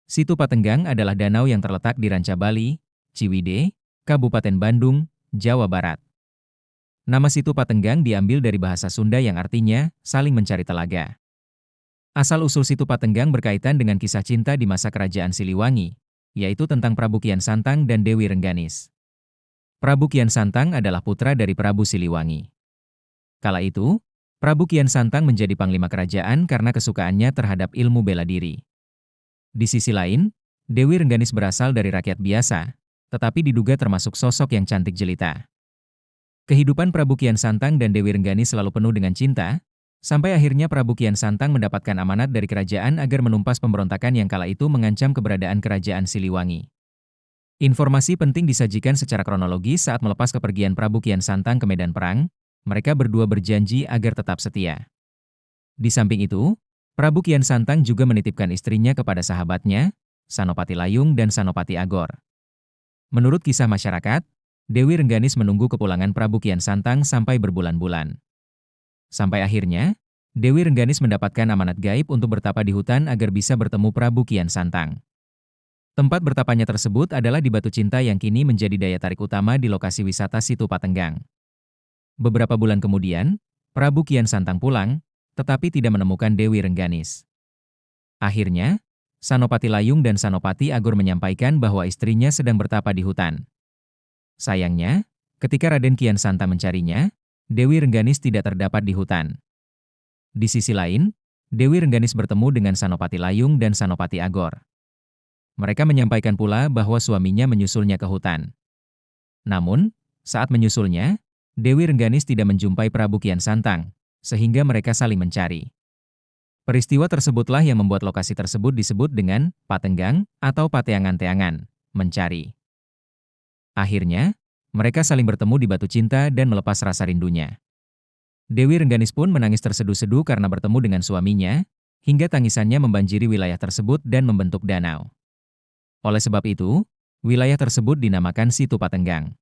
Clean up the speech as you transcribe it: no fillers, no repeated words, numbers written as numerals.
Situ Patenggang adalah danau yang terletak di Ranca Bali, Ciwidey, Kabupaten Bandung, Jawa Barat. Nama Situ Patenggang diambil dari bahasa Sunda yang artinya saling mencari telaga. Asal-usul Situ Patenggang berkaitan dengan kisah cinta di masa Kerajaan Siliwangi, yaitu tentang Prabu Kian Santang dan Dewi Rengganis. Prabu Kian Santang adalah putra dari Prabu Siliwangi. Kala itu, Prabu Kian Santang menjadi panglima kerajaan karena kesukaannya terhadap ilmu bela diri. Di sisi lain, Dewi Rengganis berasal dari rakyat biasa, tetapi diduga termasuk sosok yang cantik jelita. Kehidupan Prabu Kian Santang dan Dewi Rengganis selalu penuh dengan cinta, sampai akhirnya Prabu Kian Santang mendapatkan amanat dari kerajaan agar menumpas pemberontakan yang kala itu mengancam keberadaan kerajaan Siliwangi. Informasi penting disajikan secara kronologis saat melepas kepergian Prabu Kian Santang ke medan perang, mereka berdua berjanji agar tetap setia. Di samping itu, Prabu Kian Santang juga menitipkan istrinya kepada sahabatnya, Sanopati Layung dan Sanopati Agor. Menurut kisah masyarakat, Dewi Rengganis menunggu kepulangan Prabu Kian Santang sampai berbulan-bulan. Sampai akhirnya, Dewi Rengganis mendapatkan amanat gaib untuk bertapa di hutan agar bisa bertemu Prabu Kian Santang. Tempat bertapanya tersebut adalah di Batu Cinta yang kini menjadi daya tarik utama di lokasi wisata Situ Patenggang. Beberapa bulan kemudian, Prabu Kian Santang pulang, tetapi tidak menemukan Dewi Rengganis. Akhirnya, Sanopati Layung dan Sanopati Agor menyampaikan bahwa istrinya sedang bertapa di hutan. Sayangnya, ketika Raden Kian Santang mencarinya, Dewi Rengganis tidak terdapat di hutan. Di sisi lain, Dewi Rengganis bertemu dengan Sanopati Layung dan Sanopati Agor. Mereka menyampaikan pula bahwa suaminya menyusulnya ke hutan. Namun, saat menyusulnya, Dewi Rengganis tidak menjumpai Prabu Kian Santang, sehingga mereka saling mencari. Peristiwa tersebutlah yang membuat lokasi tersebut disebut dengan Patenggang atau Pateangan-teangan, mencari. Akhirnya, mereka saling bertemu di Batu Cinta dan melepas rasa rindunya. Dewi Rengganis pun menangis terseduh-seduh karena bertemu dengan suaminya, hingga tangisannya membanjiri wilayah tersebut dan membentuk danau. Oleh sebab itu, wilayah tersebut dinamakan Situ Patenggang.